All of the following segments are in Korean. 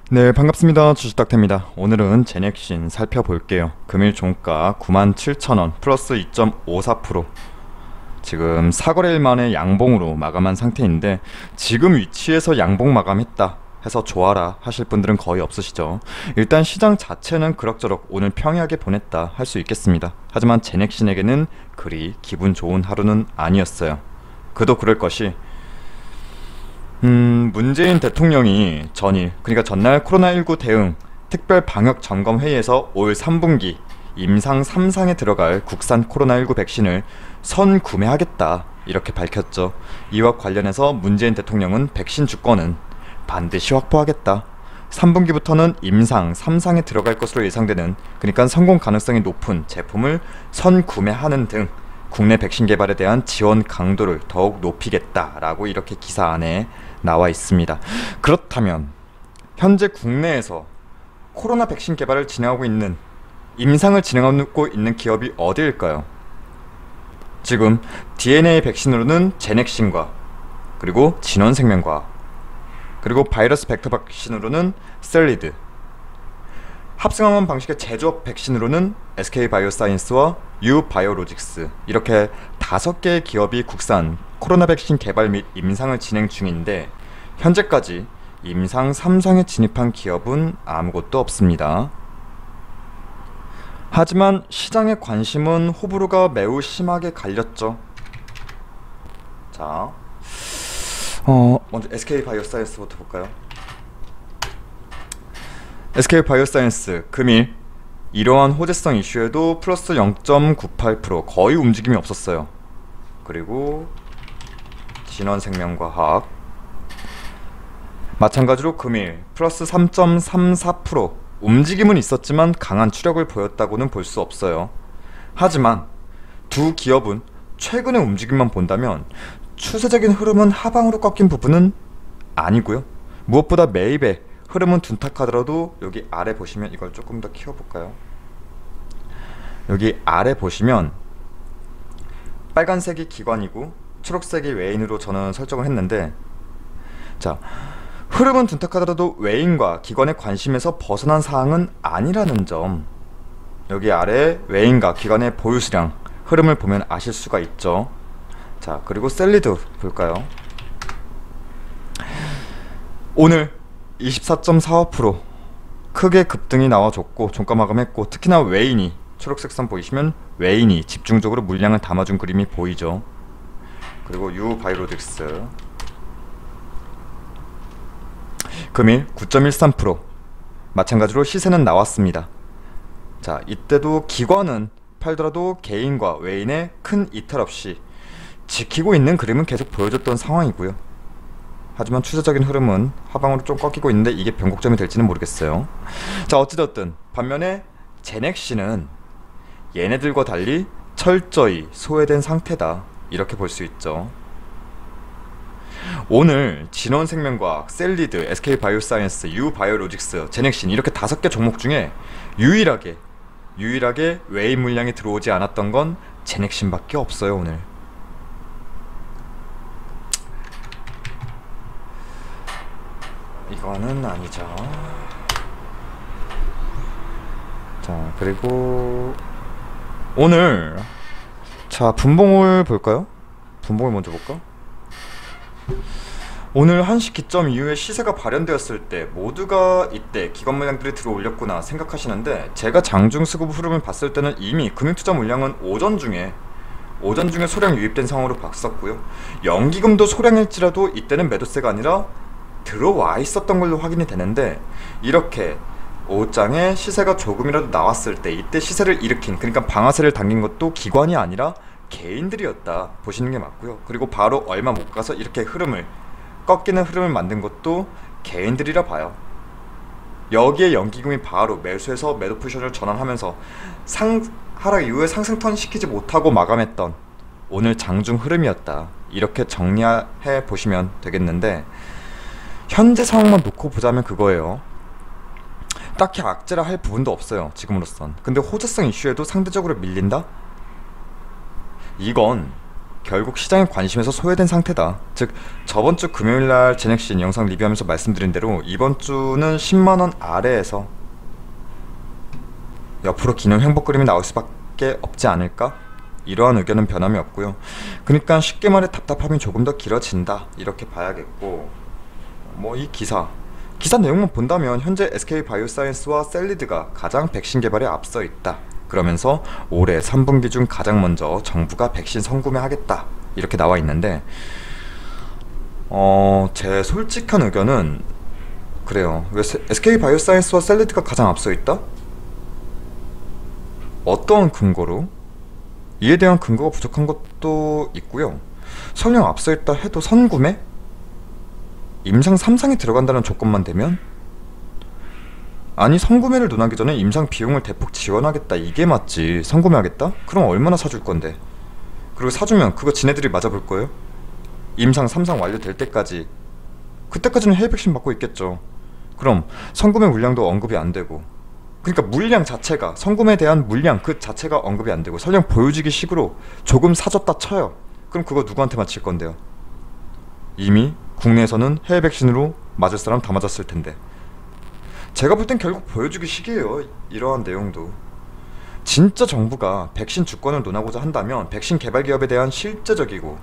네, 반갑습니다. 주식닥터입니다. 오늘은 제넥신 살펴볼게요. 금일 종가 97,000원 플러스 2.54%. 지금 사거래일 만에 양봉으로 마감한 상태인데, 지금 위치에서 양봉 마감했다 해서 좋아라 하실 분들은 거의 없으시죠. 일단 시장 자체는 그럭저럭 오늘 평이하게 보냈다 할 수 있겠습니다. 하지만 제넥신에게는 그리 기분 좋은 하루는 아니었어요. 그도 그럴 것이, 문재인 대통령이 전일, 그러니까 전날 코로나19 대응 특별 방역 점검 회의에서 올 3분기 임상 3상에 들어갈 국산 코로나19 백신을 선구매하겠다 이렇게 밝혔죠. 이와 관련해서 문재인 대통령은 백신 주권은 반드시 확보하겠다. 3분기부터는 임상 3상에 들어갈 것으로 예상되는, 그러니까 성공 가능성이 높은 제품을 선구매하는 등 국내 백신 개발에 대한 지원 강도를 더욱 높이겠다라고 이렇게 기사 안에 나와 있습니다. 그렇다면 현재 국내에서 코로나 백신 개발을 진행하고 있는, 임상을 진행하고 있는 기업이 어디일까요? 지금 DNA 백신으로는 제넥신과, 그리고 진원생명과학, 그리고 바이러스 벡터 백신으로는 셀리드, 합성항원 방식의 제조업 백신으로는 SK바이오사이언스와 유바이오로직스, 이렇게 5개의 기업이 국산 코로나 백신 개발 및 임상을 진행 중인데, 현재까지 임상 3상에 진입한 기업은 아무것도 없습니다. 하지만 시장의 관심은 호불호가 매우 심하게 갈렸죠. 자, 먼저 SK바이오사이언스부터 볼까요? SK바이오사이언스 금일 이러한 호재성 이슈에도 플러스 0.98%, 거의 움직임이 없었어요. 그리고 진원생명과학 마찬가지로 금일 플러스 3.34%, 움직임은 있었지만 강한 추력을 보였다고는 볼 수 없어요. 하지만 두 기업은 최근의 움직임만 본다면 추세적인 흐름은 하방으로 꺾인 부분은 아니고요. 무엇보다 매입의 흐름은 둔탁하더라도 여기 아래 보시면, 이걸 조금 더 키워볼까요? 여기 아래 보시면 빨간색이 기관이고 초록색이 외인으로 저는 설정을 했는데, 자, 흐름은 둔탁하더라도 외인과 기관의 관심에서 벗어난 사항은 아니라는 점, 여기 아래 외인과 기관의 보유수량 흐름을 보면 아실 수가 있죠. 자, 그리고 셀리드 볼까요? 오늘 24.45% 크게 급등이 나와줬고 종가 마감했고, 특히나 외인이, 초록색 선 보이시면 외인이 집중적으로 물량을 담아준 그림이 보이죠. 그리고 유바이오로직스 금일 9.13%, 마찬가지로 시세는 나왔습니다. 자, 이때도 기관은 팔더라도 개인과 외인의 큰 이탈 없이 지키고 있는 그림은 계속 보여줬던 상황이고요. 하지만 추세적인 흐름은 하방으로 좀 꺾이고 있는데, 이게 변곡점이 될지는 모르겠어요. 자, 어찌됐든 반면에 제넥신은 얘네들과 달리 철저히 소외된 상태다 이렇게 볼 수 있죠. 오늘 진원생명과학, 셀리드, SK바이오사이언스, 유바이오로직스, 제넥신 이렇게 5개 종목 중에 유일하게 외인 물량이 들어오지 않았던 건 제넥신밖에 없어요. 오늘 이거는 아니죠. 자, 그리고 오늘, 자, 분봉을 볼까요? 분봉을 먼저 볼까? 오늘 1시 기점 이후에 시세가 발현되었을 때 모두가 이때 기관 물량들이 들어올렸구나 생각하시는데, 제가 장중 수급 흐름을 봤을 때는 이미 금융투자 물량은 오전 중에 소량 유입된 상황으로 봤었고요. 연기금도 소량일지라도 이때는 매도세가 아니라 들어와 있었던 걸로 확인이 되는데, 이렇게 오후장에 시세가 조금이라도 나왔을 때 이때 시세를 일으킨, 그러니까 방아쇠를 당긴 것도 기관이 아니라 개인들이었다 보시는 게 맞고요. 그리고 바로 얼마 못 가서 이렇게 꺾이는 흐름을 만든 것도 개인들이라 봐요. 여기에 연기금이 바로 매수해서 매도 포지션을 전환하면서 하락 이후에 상승 턴 시키지 못하고 마감했던 오늘 장중 흐름이었다 이렇게 정리해 보시면 되겠는데, 현재 상황만 놓고 보자면 그거예요. 딱히 악재라 할 부분도 없어요 지금으로선. 근데 호재성 이슈에도 상대적으로 밀린다? 이건 결국 시장의 관심에서 소외된 상태다. 즉 저번 주 금요일날 제넥신 영상 리뷰하면서 말씀드린 대로 이번 주는 10만원 아래에서 옆으로 기는 횡보 그림이 나올 수밖에 없지 않을까? 이러한 의견은 변함이 없고요. 그러니까 쉽게 말해 답답함이 조금 더 길어진다 이렇게 봐야겠고, 뭐 이 기사 내용만 본다면 현재 SK바이오사이언스와 셀리드가 가장 백신 개발에 앞서 있다. 그러면서 올해 3분기 중 가장 먼저 정부가 백신 선구매하겠다 이렇게 나와 있는데, 제 솔직한 의견은 그래요. 왜 SK바이오사이언스와 셀리드가 가장 앞서 있다? 어떤 근거로? 이에 대한 근거가 부족한 것도 있고요. 설령 앞서 있다 해도 선구매? 임상 3상에 들어간다는 조건만 되면? 아니 선구매를 논하기 전에 임상 비용을 대폭 지원하겠다 이게 맞지. 선구매하겠다? 그럼 얼마나 사줄 건데? 그리고 사주면 그거 지네들이 맞아볼 거예요? 임상 3상 완료될 때까지, 그때까지는 해외 백신 맞고 있겠죠. 그럼 선구매 물량도 언급이 안 되고, 그러니까 물량 자체가, 선구매에 대한 물량 그 자체가 언급이 안 되고 설령 보여주기 식으로 조금 사줬다 쳐요. 그럼 그거 누구한테 맞힐 건데요? 이미 국내에서는 해외 백신으로 맞을 사람 다 맞았을 텐데. 제가 볼 땐 결국 보여주기 식이에요. 이러한 내용도. 진짜 정부가 백신 주권을 논하고자 한다면 백신 개발 기업에 대한 실제적이고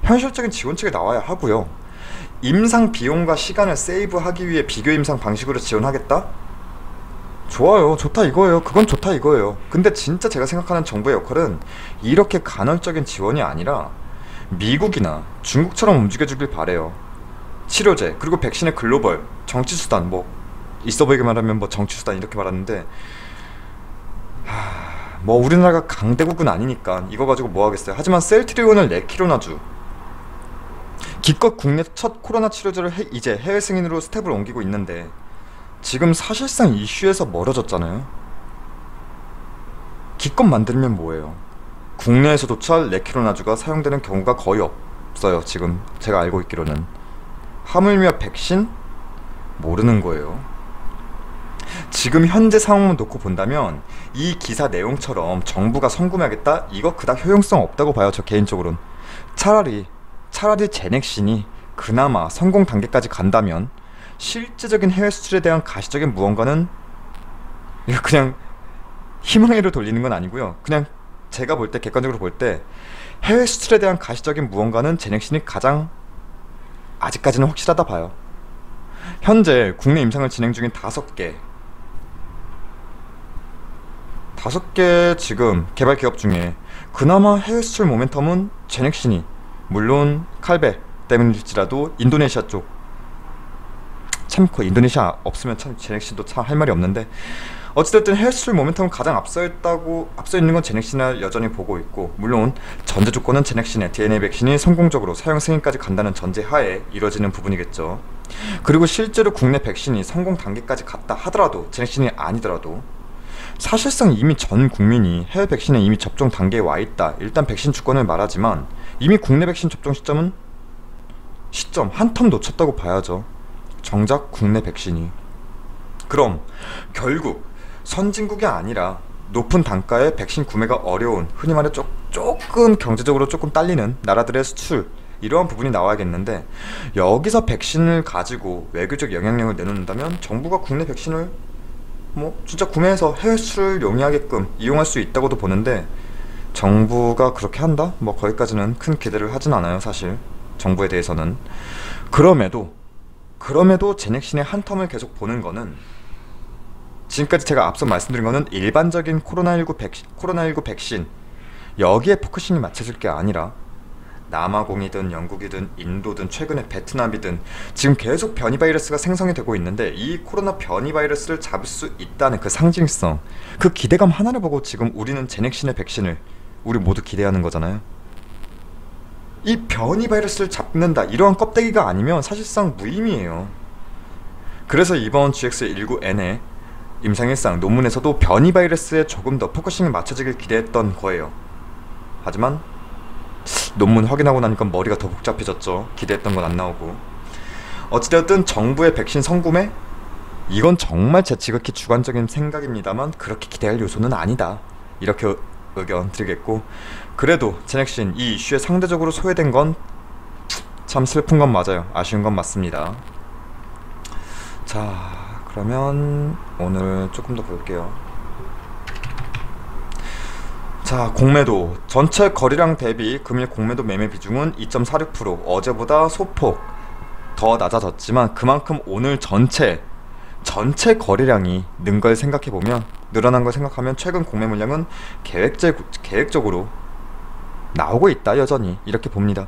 현실적인 지원책이 나와야 하고요. 임상 비용과 시간을 세이브하기 위해 비교 임상 방식으로 지원하겠다? 좋아요. 좋다 이거예요. 그건 좋다 이거예요. 근데 진짜 제가 생각하는 정부의 역할은 이렇게 간헐적인 지원이 아니라 미국이나 중국처럼 움직여주길 바래요. 치료제 그리고 백신의 글로벌 정치수단, 뭐 있어 보이게 말하면 뭐 정치수단 이렇게 말하는데, 뭐 우리나라가 강대국은 아니니까 이거 가지고 뭐 하겠어요. 하지만 셀트리온을 레키로나주 기껏 국내 첫 코로나 치료제를 이제 해외 승인으로 스텝을 옮기고 있는데 지금 사실상 이슈에서 멀어졌잖아요. 기껏 만들면 뭐예요. 국내에서조차 레키로나주가 사용되는 경우가 거의 없어요. 지금 제가 알고 있기로는. 하물며 백신? 모르는 거예요. 지금 현재 상황만 놓고 본다면 이 기사 내용처럼 정부가 선구매하겠다? 이거 그닥 효용성 없다고 봐요. 저 개인적으로는. 차라리 제넥신이 그나마 성공 단계까지 간다면 실제적인 해외 수출에 대한 가시적인 무언가는, 이거 그냥 희망으로 돌리는 건 아니고요. 그냥 제가 볼 때, 객관적으로 볼 때 해외 수출에 대한 가시적인 무언가는 제넥신이 가장 아직까지는 확실하다 봐요. 현재 국내 임상을 진행 중인 5개 지금 개발 기업 중에 그나마 해외 수출 모멘텀은 제넥신이, 물론 칼베 때문일지라도 인도네시아 쪽, 참 그 인도네시아 없으면 참 제넥신도 참 할 말이 없는데, 어찌됐든 해외 수출 모멘텀은 가장 앞서 있는 건 제넥신을 여전히 보고 있고, 물론 전제 조건은 제넥신의 DNA 백신이 성공적으로 사용 승인까지 간다는 전제 하에 이뤄지는 부분이겠죠. 그리고 실제로 국내 백신이 성공 단계까지 갔다 하더라도, 제넥신이 아니더라도 사실상 이미 전 국민이 해외 백신에 이미 접종 단계에 와 있다. 일단 백신 주권을 말하지만 이미 국내 백신 접종 시점 한 텀 놓쳤다고 봐야죠. 정작 국내 백신이. 그럼 결국 선진국이 아니라 높은 단가의 백신 구매가 어려운, 흔히 말해 조금 경제적으로 조금 딸리는 나라들의 수출, 이러한 부분이 나와야겠는데, 여기서 백신을 가지고 외교적 영향력을 내놓는다면 정부가 국내 백신을 뭐 진짜 구매해서 해외 수출을 용이하게끔 이용할 수 있다고도 보는데, 정부가 그렇게 한다? 뭐 거기까지는 큰 기대를 하진 않아요. 사실 정부에 대해서는. 그럼에도 제넥신의 한 텀을 계속 보는 거는, 지금까지 제가 앞서 말씀드린 거는 일반적인 코로나19 백신 여기에 포커싱이 맞춰질 게 아니라 남아공이든 영국이든 인도든 최근에 베트남이든 지금 계속 변이 바이러스가 생성이 되고 있는데, 이 코로나 변이 바이러스를 잡을 수 있다는 그 상징성, 그 기대감 하나를 보고 지금 우리는 제넥신의 백신을 우리 모두 기대하는 거잖아요. 이 변이 바이러스를 잡는다, 이러한 껍데기가 아니면 사실상 무의미해요. 그래서 이번 GX19N의 임상일상 논문에서도 변이 바이러스에 조금 더 포커싱이 맞춰지길 기대했던 거예요. 하지만 논문 확인하고 나니까 머리가 더 복잡해졌죠. 기대했던 건 안 나오고. 어찌되었든 정부의 백신 선구매? 이건 정말 제 지극히 주관적인 생각입니다만 그렇게 기대할 요소는 아니다. 이렇게 의견 드리겠고, 그래도 제넥신 이 이슈에 상대적으로 소외된 건 참 슬픈 건 맞아요. 아쉬운 건 맞습니다. 자, 그러면 오늘 조금 더 볼게요. 자, 공매도 전체 거래량 대비 금일 공매도 매매 비중은 2.46%, 어제보다 소폭 더 낮아졌지만 그만큼 오늘 전체 거래량이 는 걸 생각해보면, 늘어난 걸 생각하면 최근 공매 물량은 계획적으로 나오고 있다, 여전히 이렇게 봅니다.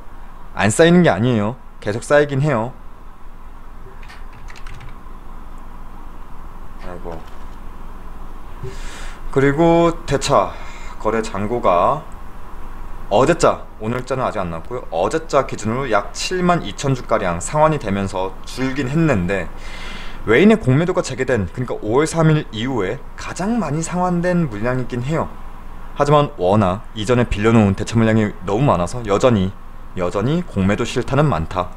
안 쌓이는 게 아니에요. 계속 쌓이긴 해요. 아이고. 그리고 대차 거래 잔고가 어제자, 오늘자는 아직 안 났고요. 어제자 기준으로 약 72,000주가량 상환이 되면서 줄긴 했는데, 외인의 공매도가 재개된, 그러니까 5월 3일 이후에 가장 많이 상환된 물량이긴 해요. 하지만 워낙 이전에 빌려놓은 대차 물량이 너무 많아서 여전히 공매도 실타는 많다.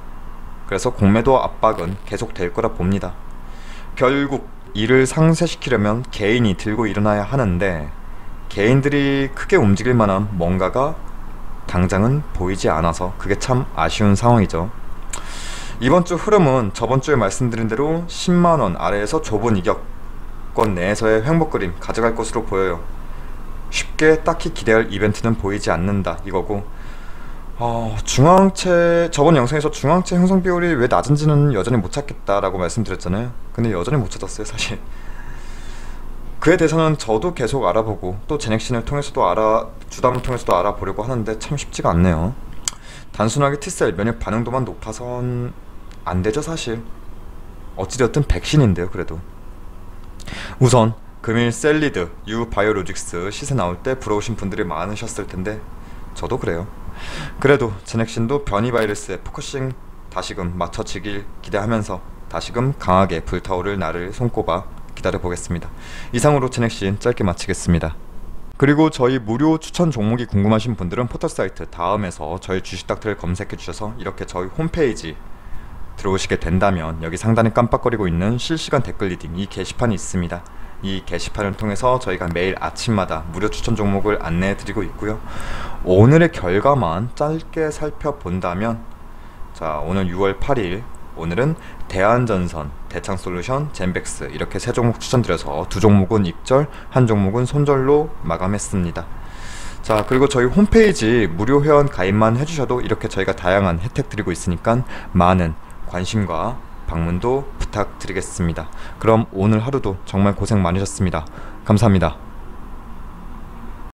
그래서 공매도 압박은 계속 될 거라 봅니다. 결국 이를 상쇄시키려면 개인이 들고 일어나야 하는데, 개인들이 크게 움직일 만한 뭔가가 당장은 보이지 않아서 그게 참 아쉬운 상황이죠. 이번 주 흐름은 저번 주에 말씀드린 대로 10만원 아래에서 좁은 이격권 내에서의 횡보 그림 가져갈 것으로 보여요. 쉽게 딱히 기대할 이벤트는 보이지 않는다, 이거고, 중앙체, 저번 영상에서 중앙체 형성 비율이 왜 낮은지는 여전히 못 찾겠다라고 말씀드렸잖아요. 근데 여전히 못 찾았어요, 사실. 그에 대해서는 저도 계속 알아보고, 또 제넥신을 통해서도 주담을 통해서도 알아보려고 하는데 참 쉽지가 않네요. 단순하게 T셀 면역 반응도만 높아선 안 되죠, 사실. 어찌되었든 백신인데요, 그래도. 우선 금일 셀리드, 유바이오로직스 시세 나올 때 부러우신 분들이 많으셨을 텐데 저도 그래요. 그래도 제넥신도 변이 바이러스에 포커싱 다시금 맞춰지길 기대하면서 다시금 강하게 불타오를 날을 손꼽아 기다려보겠습니다. 이상으로 제넥신 짧게 마치겠습니다. 그리고 저희 무료 추천 종목이 궁금하신 분들은 포털사이트 다음에서 저희 주식닥터를 검색해 주셔서 이렇게 저희 홈페이지 들어오시게 된다면 여기 상단에 깜빡거리고 있는 실시간 댓글 리딩 이 게시판이 있습니다. 이 게시판을 통해서 저희가 매일 아침마다 무료 추천 종목을 안내해 드리고 있고요. 오늘의 결과만 짧게 살펴본다면, 자, 오늘 6월 8일 오늘은 대한전선, 대창솔루션, 젠백스 이렇게 세 종목 추천드려서 두 종목은 입절, 한 종목은 손절로 마감했습니다. 자, 그리고 저희 홈페이지 무료 회원 가입만 해주셔도 이렇게 저희가 다양한 혜택 드리고 있으니까 많은 관심과 방문도 부탁드리겠습니다. 그럼 오늘 하루도 정말 고생 많으셨습니다. 감사합니다.